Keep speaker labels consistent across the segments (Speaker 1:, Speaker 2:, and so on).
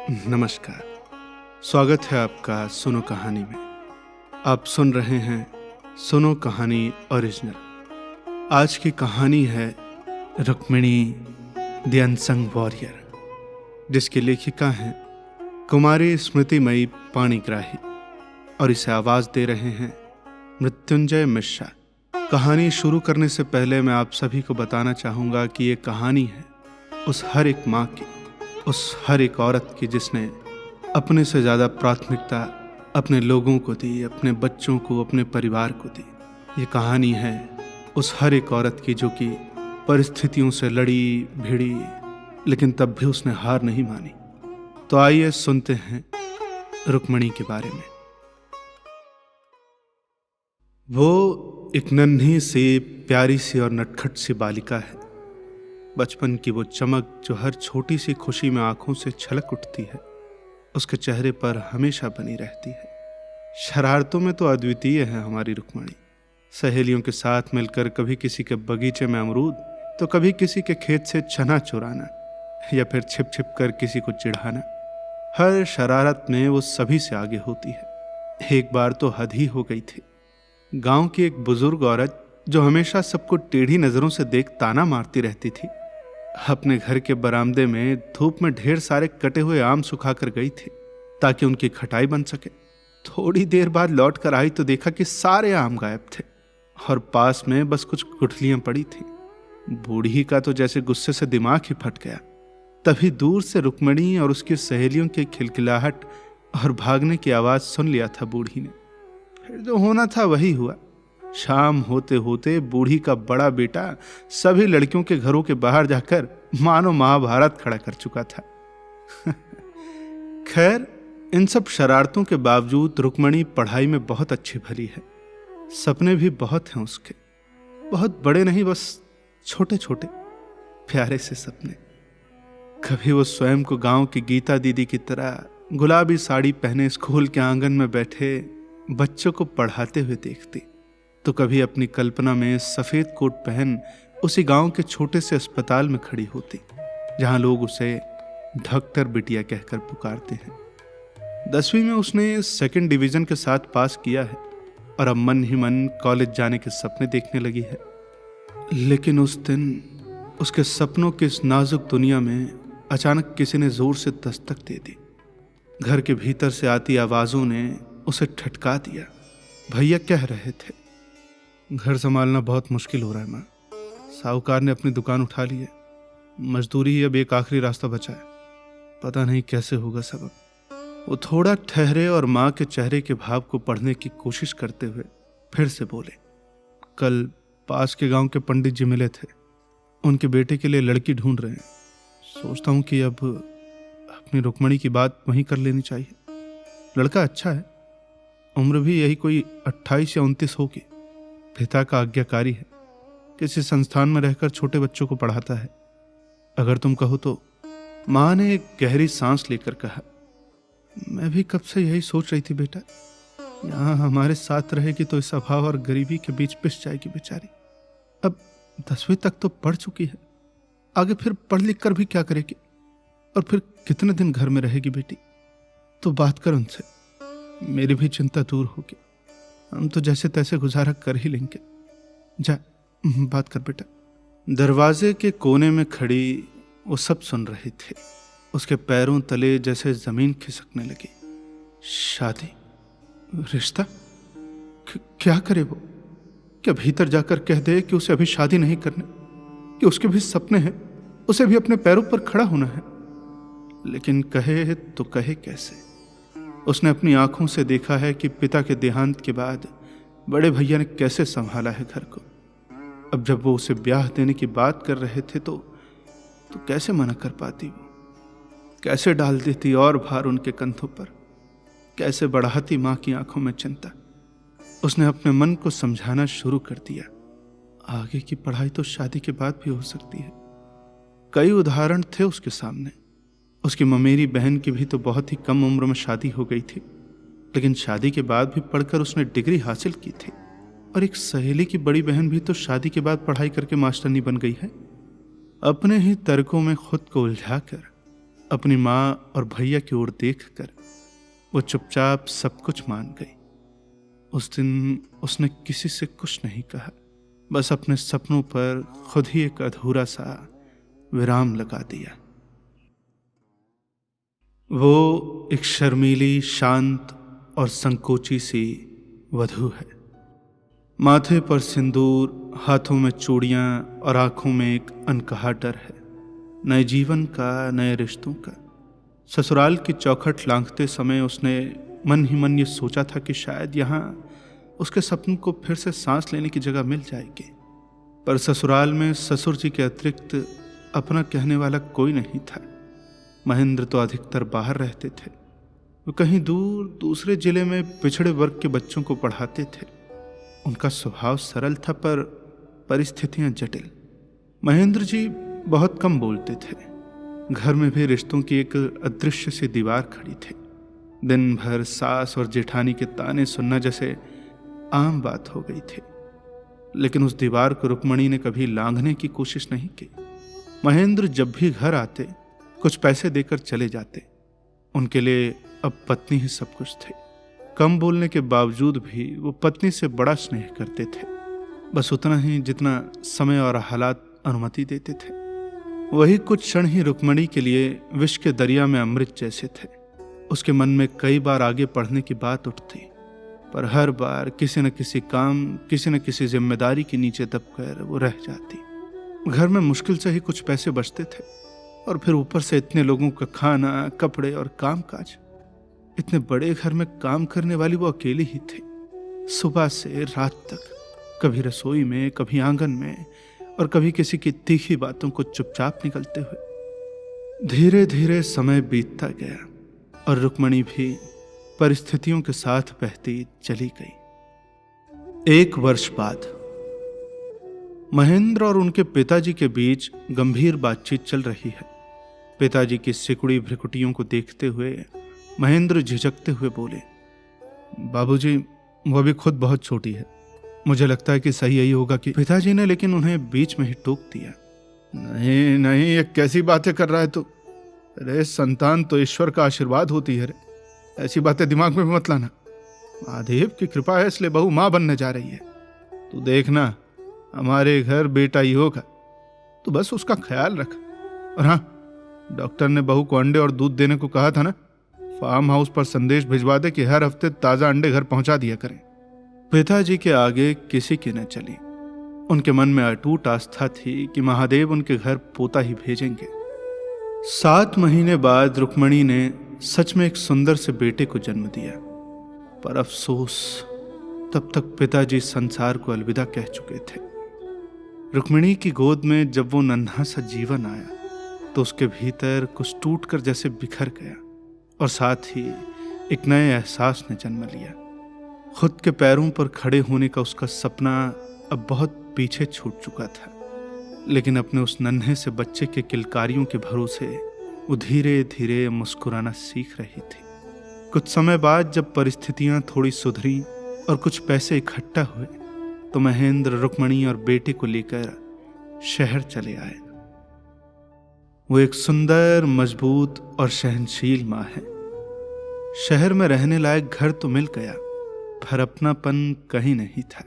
Speaker 1: नमस्कार। स्वागत है आपका सुनो कहानी में। आप सुन रहे हैं सुनो कहानी ओरिजिनल। आज की कहानी है रुक्मिणी द अनसंग वॉरियर, जिसकी लेखिका हैं कुमारी स्मृतिमयी पाणिग्राही और इसे आवाज दे रहे हैं मृत्युंजय मिश्रा। कहानी शुरू करने से पहले मैं आप सभी को बताना चाहूँगा कि ये कहानी है उस हर एक माँ की, उस हर एक औरत की जिसने अपने से ज़्यादा प्राथमिकता अपने लोगों को दी, अपने बच्चों को, अपने परिवार को दी। ये कहानी है उस हर एक औरत की जो कि परिस्थितियों से लड़ी भिड़ी, लेकिन तब भी उसने हार नहीं मानी। तो आइए सुनते हैं रुक्मिणी के बारे में। वो एक नन्ही सी प्यारी सी और नटखट सी बालिका है। बचपन की वो चमक जो हर छोटी सी खुशी में आंखों से छलक उठती है, उसके चेहरे पर हमेशा बनी रहती है। शरारतों में तो अद्वितीय है हमारी रुक्मिणी। सहेलियों के साथ मिलकर कभी किसी के बगीचे में अमरूद तो कभी किसी के खेत से चना चुराना या फिर छिप छिप कर किसी को चिढ़ाना, हर शरारत में वो सभी से आगे होती है। एक बार तो हद ही हो गई थी। गांव की एक बुजुर्ग औरत जो हमेशा सबको टेढ़ी नजरों से देख ताना मारती रहती थी, अपने घर के बरामदे में धूप में ढेर सारे कटे हुए आम सुखाकर गई थी ताकि उनकी खटाई बन सके। थोड़ी देर बाद लौट कर आई तो देखा कि सारे आम गायब थे और पास में बस कुछ गुठलियां पड़ी थी। बूढ़ी का तो जैसे गुस्से से दिमाग ही फट गया। तभी दूर से रुक्मिणी और उसकी सहेलियों की खिलखिलाहट और भागने की आवाज सुन लिया था बूढ़ी ने। फिर जो होना था वही हुआ। शाम होते होते बूढ़ी का बड़ा बेटा सभी लड़कियों के घरों के बाहर जाकर मानो महाभारत खड़ा कर चुका था। खैर, इन सब शरारतों के बावजूद रुक्मिणी पढ़ाई में बहुत अच्छी भली है। सपने भी बहुत हैं उसके, बहुत बड़े नहीं, बस छोटे छोटे प्यारे से सपने। कभी वो स्वयं को गांव की गीता दीदी की तरह गुलाबी साड़ी पहने स्कूल के आंगन में बैठे बच्चों को पढ़ाते हुए देखती, तो कभी अपनी कल्पना में सफेद कोट पहन उसी गांव के छोटे से अस्पताल में खड़ी होती जहां लोग उसे डॉक्टर बिटिया कहकर पुकारते हैं। 10वीं में उसने सेकंड डिवीजन के साथ पास किया है और अब मन ही मन कॉलेज जाने के सपने देखने लगी है। लेकिन उस दिन उसके सपनों की इस नाजुक दुनिया में अचानक किसी ने जोर से दस्तक दे दी। घर के भीतर से आती आवाजों ने उसे ठटका दिया। भैया कह रहे थे, घर संभालना बहुत मुश्किल हो रहा है माँ। साहूकार ने अपनी दुकान उठा ली है, मजदूरी ही अब एक आखिरी रास्ता बचा है। पता नहीं कैसे होगा सब। वो थोड़ा ठहरे और माँ के चेहरे के भाव को पढ़ने की कोशिश करते हुए फिर से बोले, कल पास के गांव के पंडित जी मिले थे, उनके बेटे के लिए लड़की ढूंढ रहे हैं। सोचता हूँ कि अब अपनी रुक्मिणी की बात वहीं कर लेनी चाहिए। लड़का अच्छा है, उम्र भी यही कोई 28 या 29 होगी। पिता का आज्ञाकारी है, किसी संस्थान में रहकर छोटे बच्चों को पढ़ाता है। अगर तुम कहो तो। माँ ने एक गहरी सांस लेकर कहा, मैं भी कब से यही सोच रही थी बेटा। यहाँ हमारे साथ रहेगी तो इस अभाव और गरीबी के बीच पिस जाएगी बेचारी। अब 10वीं तक तो पढ़ चुकी है, आगे फिर पढ़ लिख कर भी क्या करेगी, और फिर कितने दिन घर में रहेगी बेटी। तो बात कर उनसे, मेरी भी चिंता दूर होगी। हम तो जैसे तैसे गुजारा कर ही लेंगे। जा बात कर बेटा। दरवाजे के कोने में खड़ी वो सब सुन रहे थे। उसके पैरों तले जैसे जमीन खिसकने लगी। शादी, रिश्ता, क्या करे वो? क्या भीतर जाकर कह दे कि उसे अभी शादी नहीं करनी, कि उसके भी सपने हैं, उसे भी अपने पैरों पर खड़ा होना है। लेकिन कहे तो कहे कैसे? उसने अपनी आंखों से देखा है कि पिता के देहांत के बाद बड़े भैया ने कैसे संभाला है घर को। अब जब वो उसे ब्याह देने की बात कर रहे थे तो कैसे मना कर पाती वो? कैसे डाल देती और भार उनके कंधों पर? कैसे बढ़ाती माँ की आंखों में चिंता? उसने अपने मन को समझाना शुरू कर दिया, आगे की पढ़ाई तो शादी के बाद भी हो सकती है। कई उदाहरण थे उसके सामने। उसकी ममेरी बहन की भी तो बहुत ही कम उम्र में शादी हो गई थी, लेकिन शादी के बाद भी पढ़कर उसने डिग्री हासिल की थी। और एक सहेली की बड़ी बहन भी तो शादी के बाद पढ़ाई करके मास्टरनी बन गई है। अपने ही तर्कों में खुद को उलझाकर अपनी माँ और भैया की ओर देखकर वो चुपचाप सब कुछ मान गई। उस दिन उसने किसी से कुछ नहीं कहा, बस अपने सपनों पर खुद ही एक अधूरा सा विराम लगा दिया। वो एक शर्मीली, शांत और संकोची सी वधू है। माथे पर सिंदूर, हाथों में चूड़ियां और आंखों में एक अनकहा डर है, नए जीवन का, नए रिश्तों का। ससुराल की चौखट लांघते समय उसने मन ही मन ये सोचा था कि शायद यहाँ उसके सपनों को फिर से सांस लेने की जगह मिल जाएगी। पर ससुराल में ससुर जी के अतिरिक्त अपना कहने वाला कोई नहीं था। महेंद्र तो अधिकतर बाहर रहते थे। वो कहीं दूर दूसरे जिले में पिछड़े वर्ग के बच्चों को पढ़ाते थे। उनका स्वभाव सरल था पर परिस्थितियां जटिल। महेंद्र जी बहुत कम बोलते थे। घर में भी रिश्तों की एक अदृश्य सी दीवार खड़ी थी। दिन भर सास और जेठानी के ताने सुनना जैसे आम बात हो गई थी। लेकिन उस दीवार को रुक्मणी ने कभी लांघने की कोशिश नहीं की। महेंद्र जब भी घर आते कुछ पैसे देकर चले जाते। उनके लिए अब पत्नी ही सब कुछ थी। कम बोलने के बावजूद भी वो पत्नी से बड़ा स्नेह करते थे, बस उतना ही जितना समय और हालात अनुमति देते थे। वही कुछ क्षण ही रुक्मणी के लिए विष के दरिया में अमृत जैसे थे। उसके मन में कई बार आगे बढ़ने की बात उठती, पर हर बार किसी न किसी काम, किसी न किसी जिम्मेदारी के नीचे दबकर वो रह जाती। घर में मुश्किल से ही कुछ पैसे बचते थे और फिर ऊपर से इतने लोगों का खाना, कपड़े और कामकाज। इतने बड़े घर में काम करने वाली वो अकेली ही थी। सुबह से रात तक, कभी रसोई में, कभी आंगन में और कभी किसी की तीखी बातों को चुपचाप निकलते हुए। धीरे धीरे समय बीतता गया और रुक्मणी भी परिस्थितियों के साथ बहती चली गई। 1 वर्ष बाद महेंद्र और उनके पिताजी के बीच गंभीर बातचीत चल रही है। पिताजी की सिकुड़ी भ्रिकुटियों को देखते हुए महेंद्र झिझकते हुए बोले, बाबूजी, वो अभी खुद बहुत छोटी है। मुझे लगता है कि सही यही होगा कि। पिताजी ने लेकिन उन्हें बीच में ही टोक दिया। नहीं नहीं, ये कैसी बातें कर रहा है तू? अरे संतान तो ईश्वर का आशीर्वाद होती है रे। ऐसी बातें दिमाग में मत लाना। महादेव की कृपा है, इसलिए बहू माँ बनने जा रही है। तू देखना, हमारे घर बेटा ही होगा। तू बस उसका ख्याल रख। और हाँ, डॉक्टर ने बहू को अंडे और दूध देने को कहा था ना। फार्म हाउस पर संदेश भिजवा दे कि हर हफ्ते ताजा अंडे घर पहुंचा दिया करें। पिताजी के आगे किसी की न चली। उनके मन में अटूट आस्था थी कि महादेव उनके घर पोता ही भेजेंगे। 7 महीने बाद रुक्मणी ने सच में एक सुंदर से बेटे को जन्म दिया। पर अफसोस, तब तक पिताजी संसार को अलविदा कह चुके थे। रुक्मिणी की गोद में जब वो नन्हा सा जीवन आया तो उसके भीतर कुछ टूटकर जैसे बिखर गया और साथ ही एक नए एहसास ने जन्म लिया। खुद के पैरों पर खड़े होने का उसका सपना अब बहुत पीछे छूट चुका था। लेकिन अपने उस नन्हे से बच्चे के किलकारियों के भरोसे वो धीरे धीरे मुस्कुराना सीख रही थी। कुछ समय बाद जब परिस्थितियां थोड़ी सुधरी और कुछ पैसे इकट्ठा हुए तो महेंद्र रुक्मणी और बेटे को लेकर शहर चले आए। वो एक सुंदर, मजबूत और सहनशील माँ है। शहर में रहने लायक घर तो मिल गया, पर अपनापन कहीं नहीं था।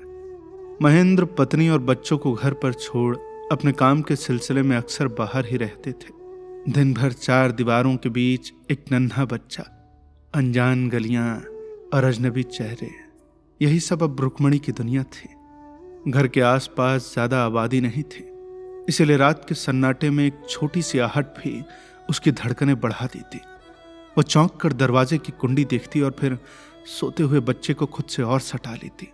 Speaker 1: महेंद्र पत्नी और बच्चों को घर पर छोड़ अपने काम के सिलसिले में अक्सर बाहर ही रहते थे। दिन भर 4 दीवारों के बीच एक नन्हा बच्चा, अनजान गलियां और अजनबी चेहरे, यही सब अब रुक्मणी की दुनिया थी। घर के आसपास ज्यादा आबादी नहीं थी, इसलिए रात के सन्नाटे में एक छोटी सी आहट भी उसकी धड़कनें बढ़ा देती। वो चौंक कर दरवाजे की कुंडी देखती और फिर सोते हुए बच्चे को खुद से और सटा लेती।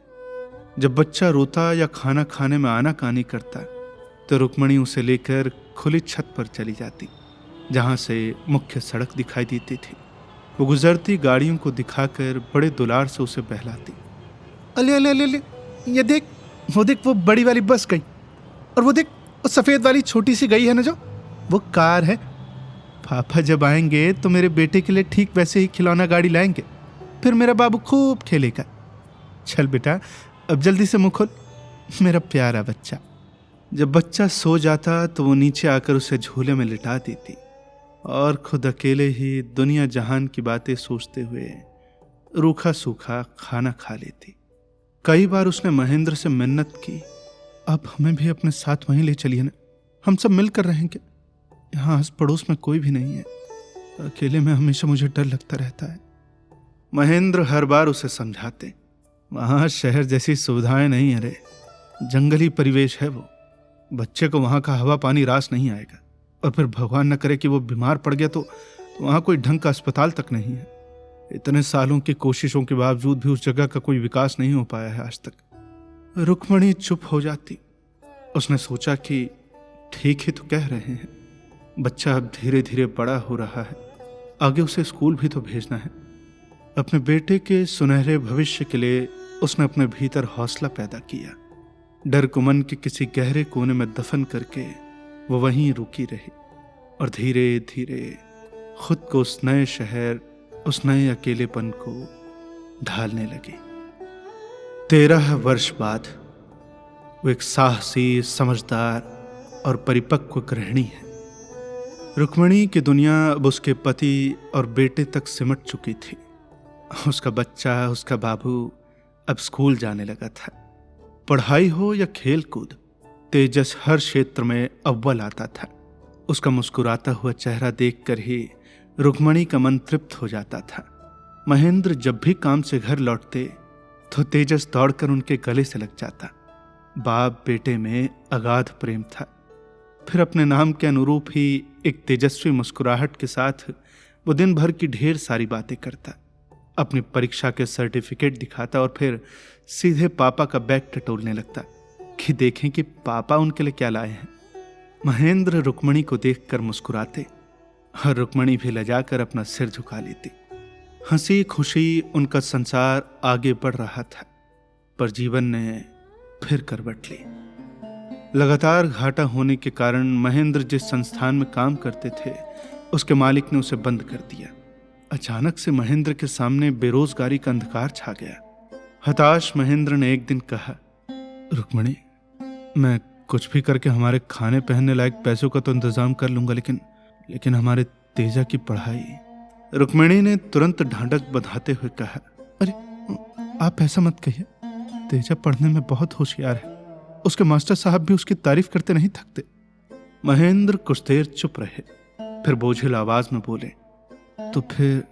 Speaker 1: जब बच्चा रोता या खाना खाने में आनाकानी करता तो रुक्मणी उसे लेकर खुली छत पर चली जाती, जहां से मुख्य सड़क दिखाई देती थी। वो गुजरती गाड़ियों को दिखाकर बड़े दुलार से उसे बहलाती।
Speaker 2: अले अले अले अले, ये देख, वो बड़ी वाली बस गई, और वो देख, वो सफेद वाली छोटी सी गई है ना, जो वो कार है। पापा जब आएंगे तो मेरे बेटे के लिए ठीक वैसे ही खिलौना गाड़ी लाएंगे, फिर मेरा बाबू खूब खेलेगा। चल बेटा, अब जल्दी से मुंह खोल, मेरा प्यारा बच्चा। जब बच्चा सो जाता तो वो नीचे आकर उसे झूले में लिटा देती
Speaker 1: और खुद अकेले ही दुनिया जहान की बातें सोचते हुए रूखा सूखा खाना खा लेती। कई बार उसने महेंद्र से मिन्नत की, आप हमें भी अपने साथ वहीं ले चलिए ना, हम सब मिलकर रहेंगे। यहाँ आस पड़ोस में कोई भी नहीं है, अकेले में हमेशा मुझे डर लगता रहता है। महेंद्र हर बार उसे समझाते, वहाँ शहर जैसी सुविधाएं नहीं है रे, जंगली परिवेश है वो, बच्चे को वहाँ का हवा पानी रास नहीं आएगा, और फिर भगवान न करे कि वो बीमार पड़ गया तो वहाँ कोई ढंग का अस्पताल तक नहीं है। इतने सालों की कोशिशों के बावजूद भी उस जगह का कोई विकास नहीं हो पाया है आज तक। रुक्मणी चुप हो जाती। उसने सोचा कि ठीक ही तो कह रहे हैं, बच्चा अब धीरे धीरे बड़ा हो रहा है, आगे उसे स्कूल भी तो भेजना है। अपने बेटे के सुनहरे भविष्य के लिए उसने अपने भीतर हौसला पैदा किया। डर को मन के किसी गहरे कोने में दफन करके वो वहीं रुकी रही और धीरे धीरे खुद को उस नए शहर, उस नए अकेलेपन को ढालने लगी। 13 वर्ष बाद वो एक साहसी, समझदार और परिपक्व गृहिणी है। रुक्मणी की दुनिया अब उसके पति और बेटे तक सिमट चुकी थी। उसका बच्चा, उसका बाबू अब स्कूल जाने लगा था। पढ़ाई हो या खेल कूद, तेजस हर क्षेत्र में अव्वल आता था। उसका मुस्कुराता हुआ चेहरा देखकर ही रुक्मणी का मन तृप्त हो जाता था। महेंद्र जब भी काम से घर लौटते तो तेजस दौड़कर उनके गले से लग जाता। बाप बेटे में अगाध प्रेम था। फिर अपने नाम के अनुरूप ही एक तेजस्वी मुस्कुराहट के साथ वो दिन भर की ढेर सारी बातें करता, अपनी परीक्षा के सर्टिफिकेट दिखाता और फिर सीधे पापा का बैग टटोलने लगता कि देखें कि पापा उनके लिए क्या लाए हैं। महेंद्र रुक्मणी को देखकर मुस्कुराते और रुक्मणी भी लजाकर अपना सिर झुका लेती। हंसी खुशी उनका संसार आगे बढ़ रहा था, पर जीवन ने फिर करवट ली। लगातार घाटा होने के कारण महेंद्र जिस संस्थान में काम करते थे उसके मालिक ने उसे बंद कर दिया। अचानक से महेंद्र के सामने बेरोजगारी का अंधकार छा गया। हताश महेंद्र ने एक दिन कहा, रुक्मणी, मैं कुछ भी करके हमारे खाने पहनने लायक पैसों का तो इंतजाम कर लूंगा, लेकिन हमारे तेजा की पढ़ाई। रुक्मिणी ने तुरंत ढांढस बंधाते हुए कहा, अरे आप ऐसा मत कहिए, तेजा पढ़ने में बहुत होशियार है, उसके मास्टर साहब भी उसकी तारीफ करते नहीं थकते। महेंद्र कुछ देर चुप रहे, फिर बोझिल आवाज में बोले, तो फिर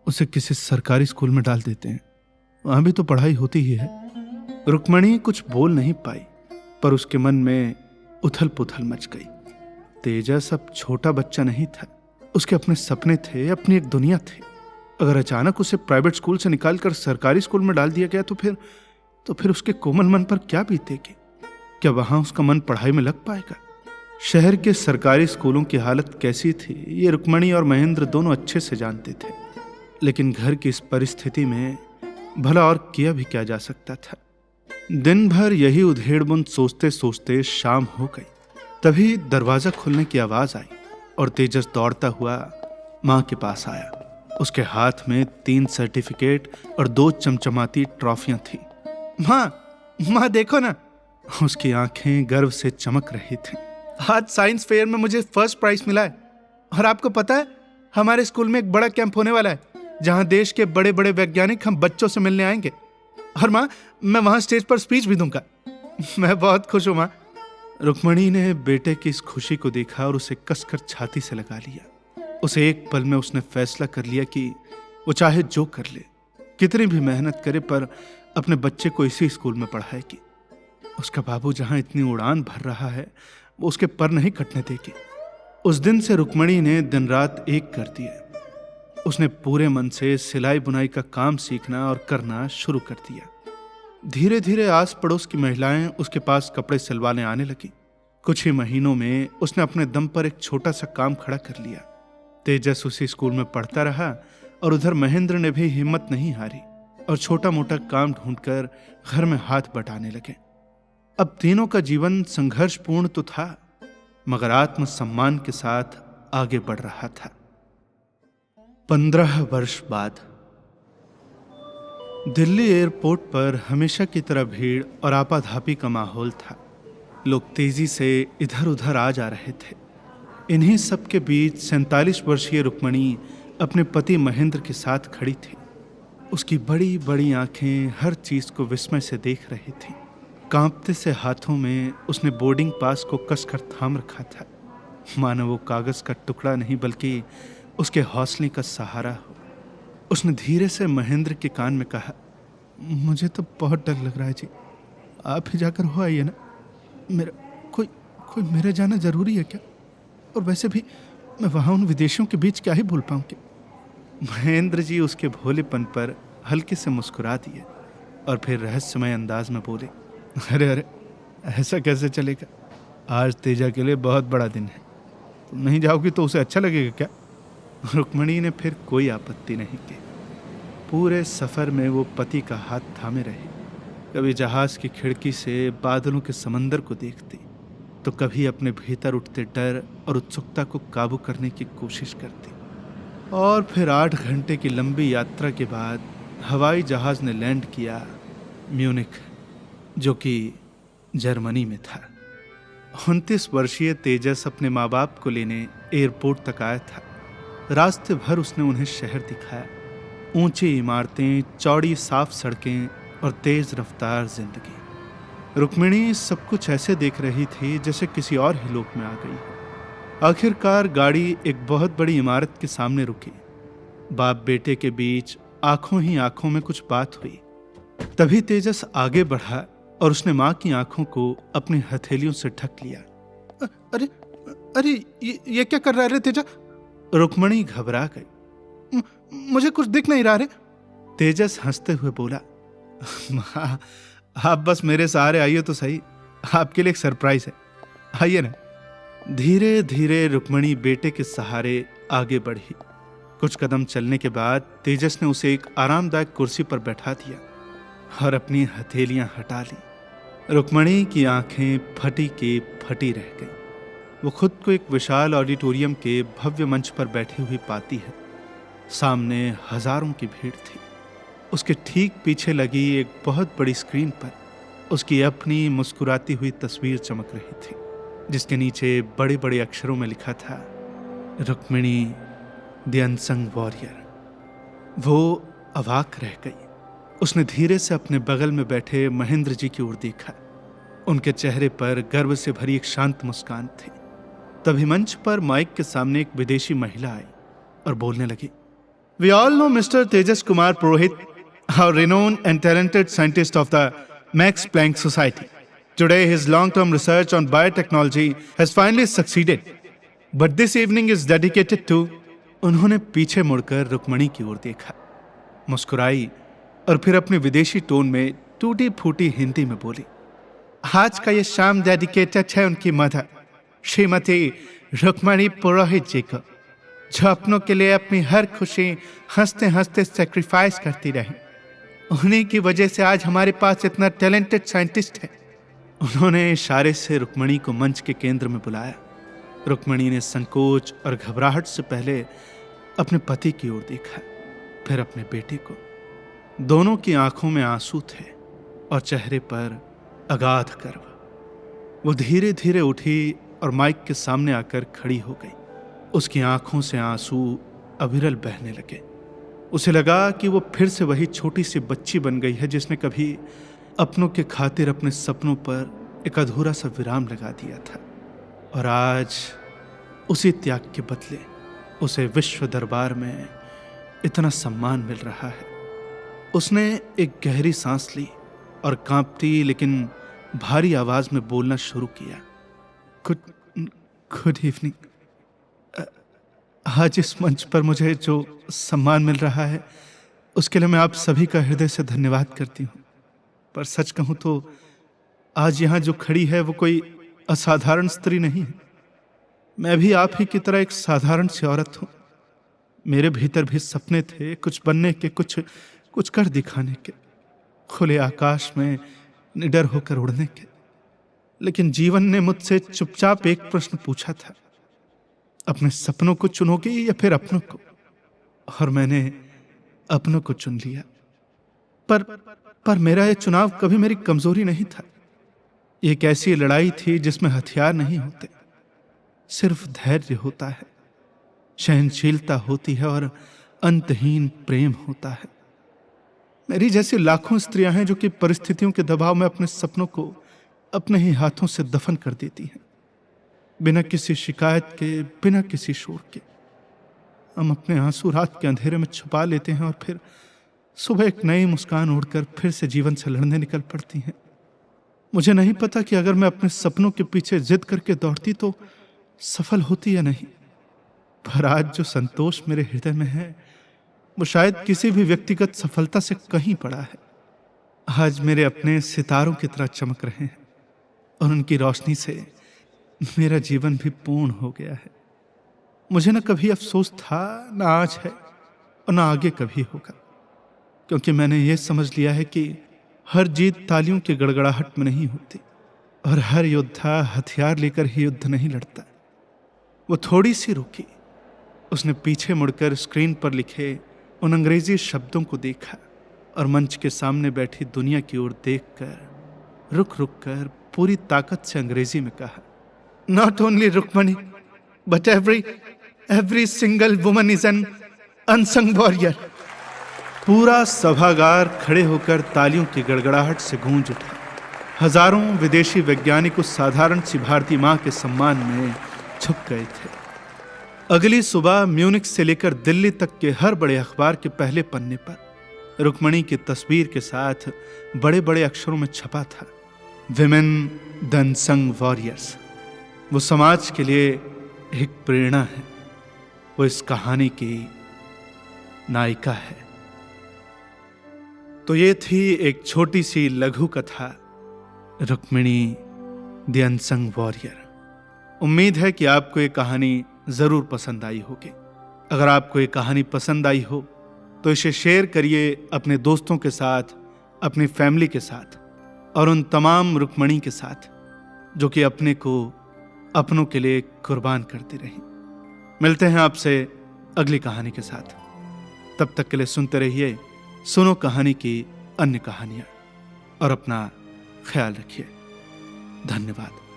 Speaker 1: उसे किसी सरकारी स्कूल में डाल देते हैं, वहां भी तो पढ़ाई होती ही है। रुक्मिणी कुछ बोल नहीं पाई, पर उसके मन में उथल पुथल मच गई। तेजस अब छोटा बच्चा नहीं था, उसके अपने सपने थे, अपनी एक दुनिया थी। अगर अचानक उसे प्राइवेट स्कूल से निकालकर सरकारी स्कूल में डाल दिया गया तो फिर उसके कोमल मन पर क्या बीतेगी? क्या वहां उसका मन पढ़ाई में लग पाएगा? शहर के सरकारी स्कूलों की हालत कैसी थी ये रुक्मणी और महेंद्र दोनों अच्छे से जानते थे, लेकिन घर की इस परिस्थिति में भला और किया भी क्या जा सकता था। दिन भर यही उधेड़-बुन सोचते सोचते शाम हो गई। तभी दरवाजा खुलने की आवाज आई और तेजस दौड़ता हुआ माँ के पास आया। उसके हाथ में 3 सर्टिफिकेट और 2 चमचमाती ट्रॉफियां थी। माँ देखो ना। उसकी आंखें गर्व से चमक रही थीं। आज साइंस फेयर में मुझे फर्स्ट प्राइज मिला है, और आपको पता है हमारे स्कूल में एक बड़ा कैंप होने वाला है जहां देश के बड़े बड़े वैज्ञानिक हम बच्चों से मिलने आएंगे, और माँ मैं वहां स्टेज पर स्पीच भी दूंगा। मैं बहुत खुश हूं माँ। रुक्मणी ने बेटे की इस खुशी को देखा और उसे कसकर छाती से लगा लिया। उसे एक पल में उसने फैसला कर लिया कि वो चाहे जो कर ले, कितनी भी मेहनत करे, पर अपने बच्चे को इसी स्कूल में पढ़ाएगी। उसका बाबू जहां इतनी उड़ान भर रहा है वो उसके पर नहीं कटने देगी। उस दिन से रुक्मणी ने दिन रात एक कर दिया। उसने पूरे मन से सिलाई बुनाई का काम सीखना और करना शुरू कर दिया। धीरे धीरे आस पड़ोस की महिलाएं उसके पास कपड़े सिलवाने आने लगी। कुछ ही महीनों में उसने अपने दम पर एक छोटा सा काम खड़ा कर लिया। तेजस उसी स्कूल में पढ़ता रहा और उधर महेंद्र ने भी हिम्मत नहीं हारी और छोटा मोटा काम ढूंढकर घर में हाथ बटाने लगे। अब तीनों का जीवन संघर्षपूर्ण तो था, मगर आत्मसम्मान के साथ आगे बढ़ रहा था। 15 वर्ष बाद दिल्ली एयरपोर्ट पर हमेशा की तरह भीड़ और आपाधापी का माहौल था। लोग तेजी से इधर उधर आ जा रहे थे। इन्हीं सब के बीच 47 वर्षीय रुक्मणी अपने पति महेंद्र के साथ खड़ी थी। उसकी बड़ी बड़ी आंखें हर चीज को विस्मय से देख रही थी। कांपते से हाथों में उसने बोर्डिंग पास को कसकर थाम रखा था, मानो वो कागज का टुकड़ा नहीं बल्कि उसके हौसले का सहारा हो। उसने धीरे से महेंद्र के कान में कहा, मुझे तो बहुत डर लग रहा है जी, आप ही जाकर हो आइए ना। मेरा कोई मेरे जाना जरूरी है क्या? और वैसे भी मैं वहाँ उन विदेशियों के बीच क्या ही भूल पाऊंगी। महेंद्र जी उसके भोलेपन पर हल्के से मुस्कुरा दिए और फिर रहस्यमय अंदाज में बोले, अरे ऐसा कैसे चलेगा? आज तेजा के लिए बहुत बड़ा दिन है, तुम नहीं जाओगी तो उसे अच्छा लगेगा क्या? रुक्मणी ने फिर कोई आपत्ति नहीं की। पूरे सफर में वो पति का हाथ थामे रही। कभी जहाज की खिड़की से बादलों के समंदर को देखती, तो कभी अपने भीतर उठते डर और उत्सुकता को काबू करने की कोशिश करती। और फिर 8 घंटे की लंबी यात्रा के बाद हवाई जहाज ने लैंड किया म्यूनिख, जो कि जर्मनी में था। 29 वर्षीय तेजस अपने माँ बाप को लेने एयरपोर्ट तक आया था। रास्ते भर उसने उन्हें शहर दिखाया, ऊंची इमारतें, चौड़ी साफ सड़कें और तेज रफ्तार जिंदगी। रुक्मिणी सब कुछ ऐसे देख रही थी जैसे किसी और ही लोक में आ गई हो। आखिरकार गाड़ी एक बहुत बड़ी इमारत के सामने रुकी। बाप बेटे के बीच आंखों ही आंखों में कुछ बात हुई। तभी तेजस आगे बढ़ा और उसने माँ की आंखों को अपनी हथेलियों से ढक लिया।
Speaker 2: अरे अरे ये क्या कर रहा है रे तेजा?
Speaker 1: रुक्मिणी घबरा गई।
Speaker 2: मुझे कुछ दिख नहीं रहा रे।
Speaker 1: तेजस हंसते हुए बोला, माँ आप बस मेरे सहारे आइए तो सही, आपके लिए एक सरप्राइज है, आइए ना। धीरे धीरे रुक्मिणी बेटे के सहारे आगे बढ़ी। कुछ कदम चलने के बाद तेजस ने उसे एक आरामदायक कुर्सी पर बैठा दिया और अपनी हथेलियां हटा ली। रुक्मिणी की आंखें फटी की फटी रह गईं। वो खुद को एक विशाल ऑडिटोरियम के भव्य मंच पर बैठी हुई पाती है। सामने हजारों की भीड़ थी। उसके ठीक पीछे लगी एक बहुत बड़ी स्क्रीन पर उसकी अपनी मुस्कुराती हुई तस्वीर चमक रही थी, जिसके नीचे बड़े बड़े अक्षरों में लिखा था, रुक्मिणी द अनसंग वॉरियर। वो अवाक रह गई। उसने धीरे से अपने बगल में बैठे महेंद्र जी की ओर देखा। उनके चेहरे पर गर्व से भरी एक शांत मुस्कान थी। तभी मंच पर माइक के सामने एक विदेशी महिला आई और बोलने लगी, We all know Mr. Tejas Kumar Purohit, our renowned and talented scientist of the Max Planck Society. Today, his long-term research on biotechnology has finally succeeded. But this evening is dedicated to... उन्होंने पीछे मुड़कर रुक्मिणी की ओर देखा, मुस्कुराई और फिर अपने विदेशी टोन में टूटी फूटी हिंदी में बोली, आज का ये शाम डेडिकेटेड है उनकी मदर श्रीमती रुक्मिणी पुरोहित जी को, जो अपनों के लिए अपनी हर खुशी हंसते हंसते सेक्रीफाइस करती रही। उन्हीं की वजह से आज हमारे पास इतना टैलेंटेड साइंटिस्ट है। उन्होंने इशारे से रुक्मिणी को मंच के केंद्र में बुलाया। रुक्मिणी ने संकोच और घबराहट से पहले अपने पति की ओर देखा, फिर अपने बेटे को। दोनों की आंखों में आंसू थे और चेहरे पर अगाध गर्व। वो धीरे धीरे उठी और माइक के सामने आकर खड़ी हो गई। उसकी आंखों से आंसू अविरल बहने लगे। उसे लगा कि वो फिर से वही छोटी सी बच्ची बन गई है जिसने कभी अपनों के खातिर अपने सपनों पर एक अधूरा सा विराम लगा दिया था, और आज उसी त्याग के बदले उसे विश्व दरबार में इतना सम्मान मिल रहा है। उसने एक गहरी सांस ली और कांपती लेकिन भारी आवाज में बोलना शुरू किया, गुड इवनिंग। आज इस मंच पर मुझे जो सम्मान मिल रहा है उसके लिए मैं आप सभी का हृदय से धन्यवाद करती हूँ। पर सच कहूँ तो आज यहाँ जो खड़ी है वो कोई असाधारण स्त्री नहीं है। मैं भी आप ही की तरह एक साधारण सी औरत हूँ। मेरे भीतर भी सपने थे, कुछ बनने के, कुछ कर दिखाने के, खुले आकाश में निडर होकर उड़ने के। लेकिन जीवन ने मुझसे चुपचाप एक प्रश्न पूछा था, अपने सपनों को चुनोगी या फिर अपनों को? और मैंने अपनों को चुन लिया। पर मेरा यह चुनाव कभी मेरी कमजोरी नहीं था। ये एक ऐसी लड़ाई थी जिसमें हथियार नहीं होते, सिर्फ धैर्य होता है, सहनशीलता होती है और अंतहीन प्रेम होता है। मेरी जैसी लाखों स्त्रियां हैं जो कि परिस्थितियों के दबाव में अपने सपनों को अपने ही हाथों से दफन कर देती हैं, बिना किसी शिकायत के, बिना किसी शोर के। हम अपने आंसू रात के अंधेरे में छुपा लेते हैं और फिर सुबह एक नई मुस्कान ओढ़कर फिर से जीवन से लड़ने निकल पड़ती हैं। मुझे नहीं पता कि अगर मैं अपने सपनों के पीछे जिद करके दौड़ती तो सफल होती या नहीं, पर आज जो संतोष मेरे हृदय में है वो शायद किसी भी व्यक्तिगत सफलता से कहीं पड़ा है। आज मेरे अपने सितारों की तरह चमक रहे हैं और उनकी रोशनी से मेरा जीवन भी पूर्ण हो गया है। मुझे न कभी अफसोस था, न आज है और न आगे कभी होगा, क्योंकि मैंने ये समझ लिया है कि हर जीत तालियों की गड़गड़ाहट में नहीं होती और हर योद्धा हथियार लेकर ही युद्ध नहीं लड़ता। वो थोड़ी सी रुकी, उसने पीछे मुड़कर स्क्रीन पर लिखे उन अंग्रेजी शब्दों को देखा और मंच के सामने बैठी दुनिया की ओर देखकर रुक रुक कर पूरी ताकत से अंग्रेजी में कहा, not only Rukmini but every single woman is an unsung warrior. पूरा सभागार खड़े होकर तालियों की गड़गड़ाहट से गूंज उठा। हजारों विदेशी वैज्ञानिक उस साधारण सी भारतीय मां के सम्मान में झुक गए थे। अगली सुबह म्यूनिख से लेकर दिल्ली तक के हर बड़े अखबार के पहले पन्ने पर रुक्मणी की तस्वीर के साथ बड़े बड़े अक्षरों में छपा था, विमेन द अनसंग वॉरियर्स। वो समाज के लिए एक प्रेरणा है, वो इस कहानी की नायिका है। तो ये थी एक छोटी सी लघु कथा, रुक्मिणी द अनसंग वॉरियर। उम्मीद है कि आपको ये कहानी जरूर पसंद आई होगी। अगर आपको ये कहानी पसंद आई हो तो इसे शेयर करिए अपने दोस्तों के साथ, अपनी फैमिली के साथ और उन तमाम रुक्मणी के साथ जो कि अपने को अपनों के लिए कुर्बान करती रही। मिलते हैं आपसे अगली कहानी के साथ। तब तक के लिए सुनते रहिए सुनो कहानी की अन्य कहानियां और अपना ख्याल रखिए। धन्यवाद।